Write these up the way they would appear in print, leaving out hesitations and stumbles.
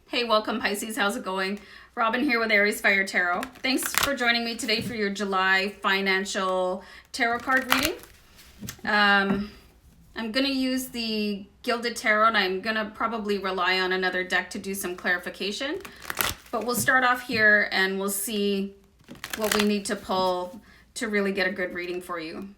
Hey, welcome Pisces. How's it going? Robin here with AriesFireTarot. Thanks for joining me today for your July financial tarot card reading. I'm going to use the Gilded Tarot, and I'm going to probably rely on another deck to do some clarification. But we'll start off here and we'll see what we need to pull to really get a good reading for you.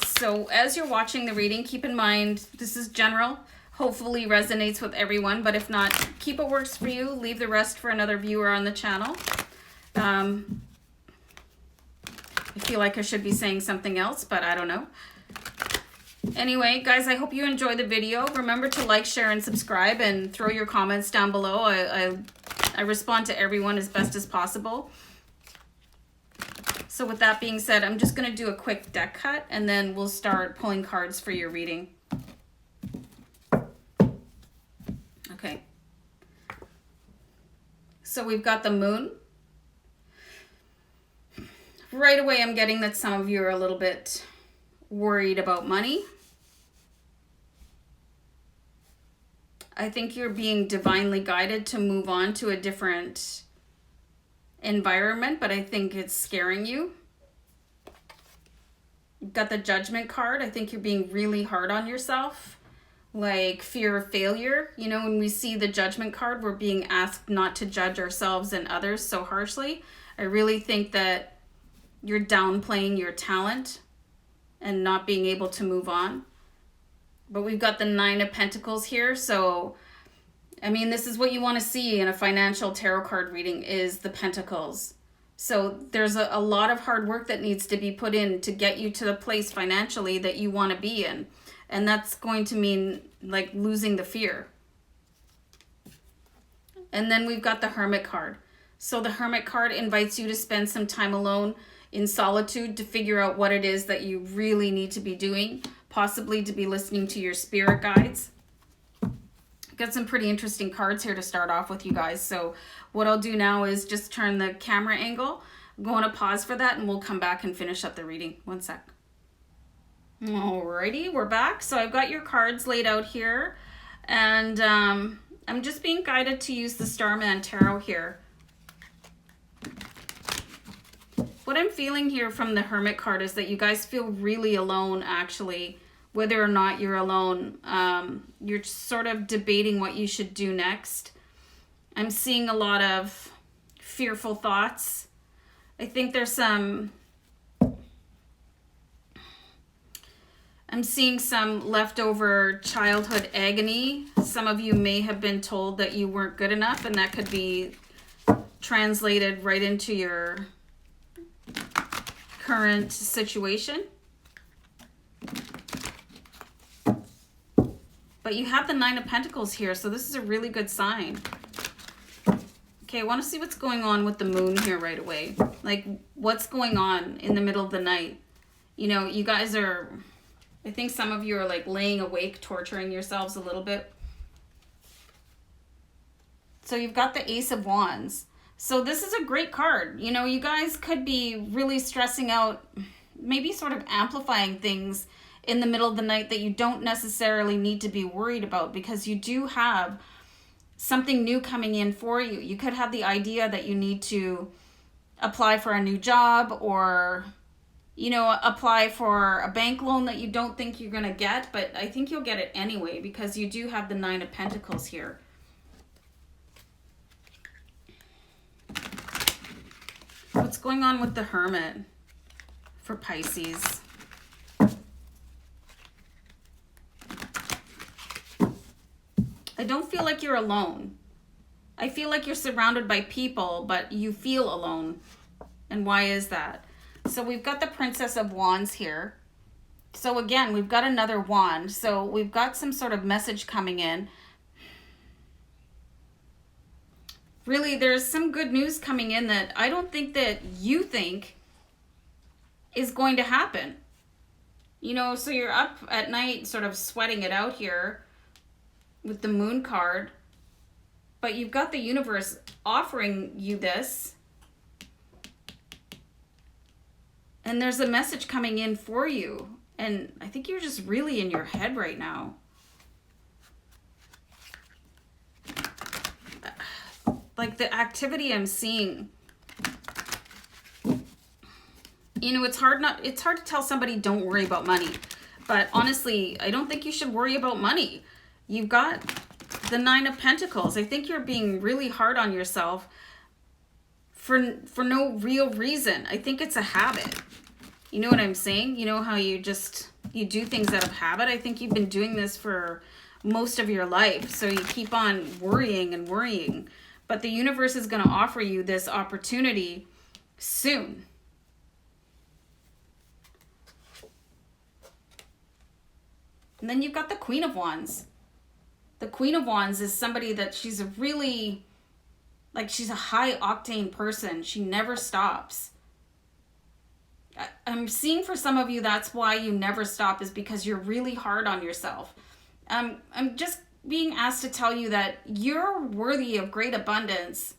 So as you're watching the reading, keep in mind this is general. Hopefully resonates with everyone, but if not, keep what works for you. Leave the rest for another viewer on the channel. I feel like I should be saying something else, but I don't know. Anyway, guys, I hope you enjoy the video. Remember to like, share, and subscribe, and throw your comments down below. I respond to everyone as best as possible. So with that being said, I'm just going to do a quick deck cut, and then we'll start pulling cards for your reading. Okay. So we've got the moon. Right away, I'm getting that some of you are a little bit worried about money. I think you're being divinely guided to move on to a different environment, but I think it's scaring you. You've got the Judgment card. I think you're being really hard on yourself, like fear of failure. You know, when we see the Judgment card, we're being asked not to judge ourselves and others so harshly. I really think that you're downplaying your talent and not being able to move on. But we've got the Nine of Pentacles here, so I mean, this is what you want to see in a financial tarot card reading, is the Pentacles. So there's a lot of hard work that needs to be put in to get you to the place financially that you want to be in. And that's going to mean like losing the fear. And then we've got the Hermit card. So the Hermit card invites you to spend some time alone in solitude to figure out what it is that you really need to be doing, possibly to be listening to your spirit guides. Got some pretty interesting cards here to start off with, you guys. So what I'll do now is just turn the camera angle. I'm going to pause for that and we'll come back and finish up the reading. One sec. Alrighty, we're back. So I've got your cards laid out here, and I'm just being guided to use the Starman Tarot here. What I'm feeling here from the Hermit card is that you guys feel really alone, actually. Whether or not you're alone, you're sort of debating what you should do next. I'm seeing a lot of fearful thoughts. I think there's I'm seeing some leftover childhood agony. Some of you may have been told that you weren't good enough, and that could be translated right into your current situation. But you have the Nine of Pentacles here, so this is a really good sign. Okay, I want to see what's going on with the moon here right away. Like, what's going on in the middle of the night? You know, you guys are... I think some of you are like laying awake, torturing yourselves a little bit. So you've got the Ace of Wands. So this is a great card. You know, you guys could be really stressing out, maybe sort of amplifying things in the middle of the night that you don't necessarily need to be worried about, because you do have something new coming in for you. You could have the idea that you need to apply for a new job, or you know, apply for a bank loan that you don't think you're going to get, but I think you'll get it anyway because you do have the Nine of Pentacles here. What's going on with the Hermit for Pisces? I don't feel like you're alone. I feel like you're surrounded by people, but you feel alone. And why is that? So we've got the Princess of Wands here. So again, we've got another wand. So we've got some sort of message coming in. Really, there's some good news coming in that I don't think that you think is going to happen. You know, so you're up at night sort of sweating it out here with the Moon card. But you've got the universe offering you this. And there's a message coming in for you. And I think you're just really in your head right now. like the activity I'm seeing, you know, it's hard to tell somebody don't worry about money. But honestly, I don't think you should worry about money. You've got the Nine of Pentacles. I think you're being really hard on yourself for no real reason. I think it's a habit. You know what I'm saying? You know how you do things out of habit? I think you've been doing this for most of your life. So you keep on worrying and worrying. But the universe is going to offer you this opportunity soon. And then you've got the Queen of Wands. The Queen of Wands is somebody that she's a really, like, she's a high octane person. She never stops. I'm seeing for some of you, that's why you never stop, is because you're really hard on yourself. I'm just being asked to tell you that you're worthy of great abundance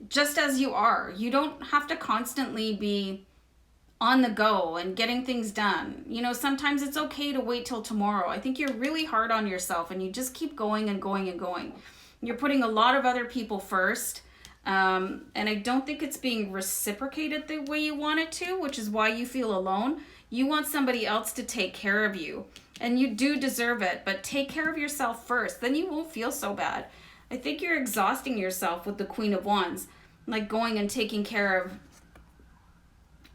just as you are. You don't have to constantly be on the go and getting things done. You know, sometimes it's okay to wait till tomorrow. I think you're really hard on yourself and you just keep going and going and going. You're putting a lot of other people first. And I don't think it's being reciprocated the way you want it to, which is why you feel alone. You want somebody else to take care of you, and you do deserve it, but take care of yourself first. Then you won't feel so bad. I think you're exhausting yourself with the Queen of Wands, like going and taking care of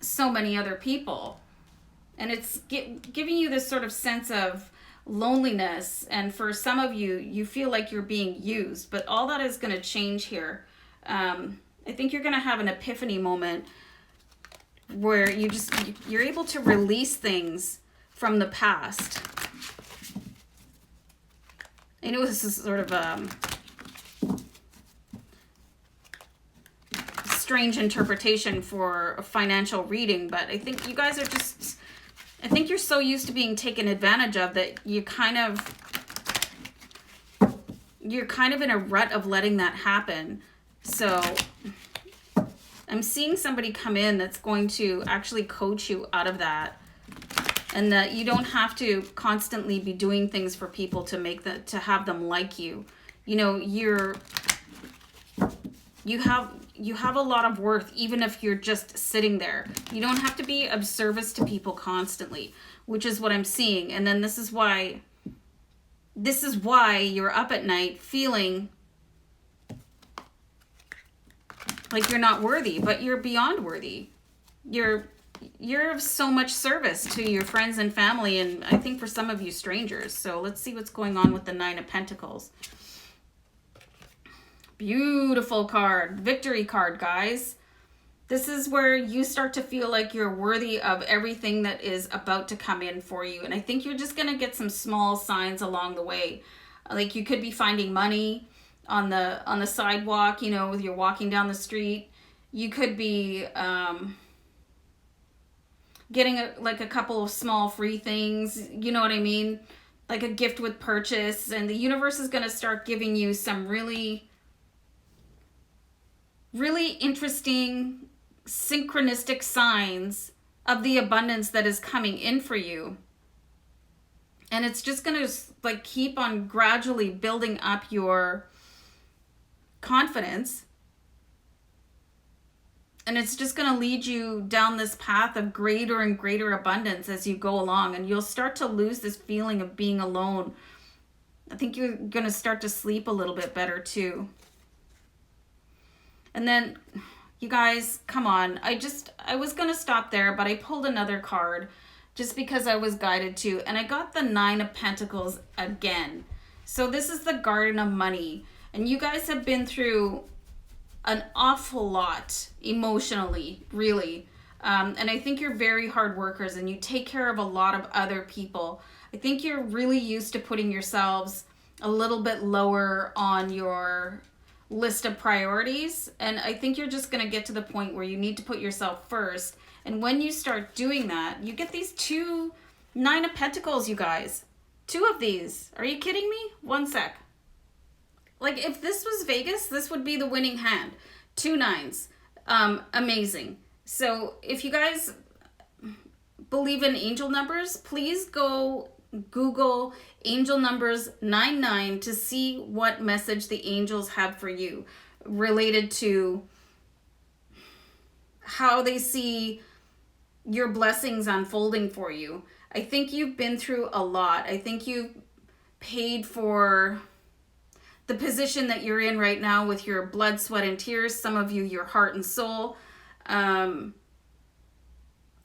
so many other people. And it's giving you this sort of sense of loneliness. And for some of you, you feel like you're being used, but all that is going to change here. I think you're going to have an epiphany moment where you're able to release things from the past. I know this is sort of a strange interpretation for a financial reading, but I think you guys are I think you're so used to being taken advantage of that you're kind of in a rut of letting that happen. So I'm seeing somebody come in that's going to actually coach you out of that, and that you don't have to constantly be doing things for people to have them like you. You know, you have a lot of worth even if you're just sitting there. You don't have to be of service to people constantly, which is what I'm seeing. And then this is why you're up at night feeling like you're not worthy, but you're beyond worthy. You're of so much service to your friends and family, and I think for some of you, strangers. So let's see what's going on with the Nine of Pentacles. Beautiful card. Victory card, guys. This is where you start to feel like you're worthy of everything that is about to come in for you. And I think you're just going to get some small signs along the way. Like you could be finding money on the sidewalk, you know, you're walking down the street. You could be getting a couple of small free things, you know what I mean? Like a gift with purchase. And the universe is going to start giving you some really, really interesting synchronistic signs of the abundance that is coming in for you. And it's just going to like keep on gradually building up your confidence, and it's just going to lead you down this path of greater and greater abundance as you go along, and you'll start to lose this feeling of being alone. I think you're going to start to sleep a little bit better too. And then you guys, come on, I was going to stop there, but I pulled another card just because I was guided to, and I got the Nine of Pentacles again. So this is the Garden of Money. And you guys have been through an awful lot emotionally, really. And I think you're very hard workers and you take care of a lot of other people. I think you're really used to putting yourselves a little bit lower on your list of priorities. And I think you're just going to get to the point where you need to put yourself first. And when you start doing that, you get these two Nine of Pentacles, you guys. Two of these. Are you kidding me? One sec. Like, if this was Vegas, this would be the winning hand. 2 nines. Amazing. So, if you guys believe in angel numbers, please go Google angel numbers 99 to see what message the angels have for you. related to how they see your blessings unfolding for you. I think you've been through a lot. I think you've paid for the position that you're in right now with your blood, sweat, and tears. Some of you, your heart and soul.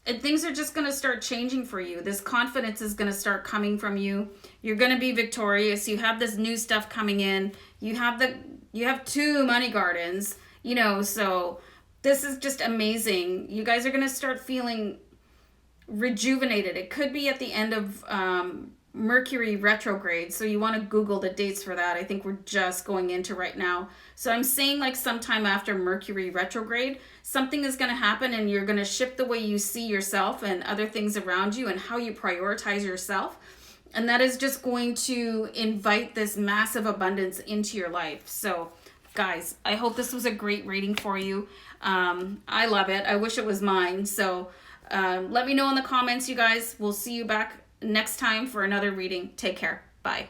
And things are just going to start changing for you. This confidence is going to start coming from you. You're going to be victorious. You have this new stuff coming in. You have 2 money gardens, you know, so this is just amazing. You guys are going to start feeling rejuvenated. It could be at the end of Mercury retrograde, so you want to Google the dates for that. I think we're just going into right now. So I'm saying like sometime after Mercury retrograde, something is going to happen and you're going to shift the way you see yourself and other things around you and how you prioritize yourself. And that is just going to invite this massive abundance into your life. So guys, I hope this was a great reading for you. I love it. I wish it was mine. So let me know in the comments, you guys. We'll see you back next time for another reading. Take care. Bye.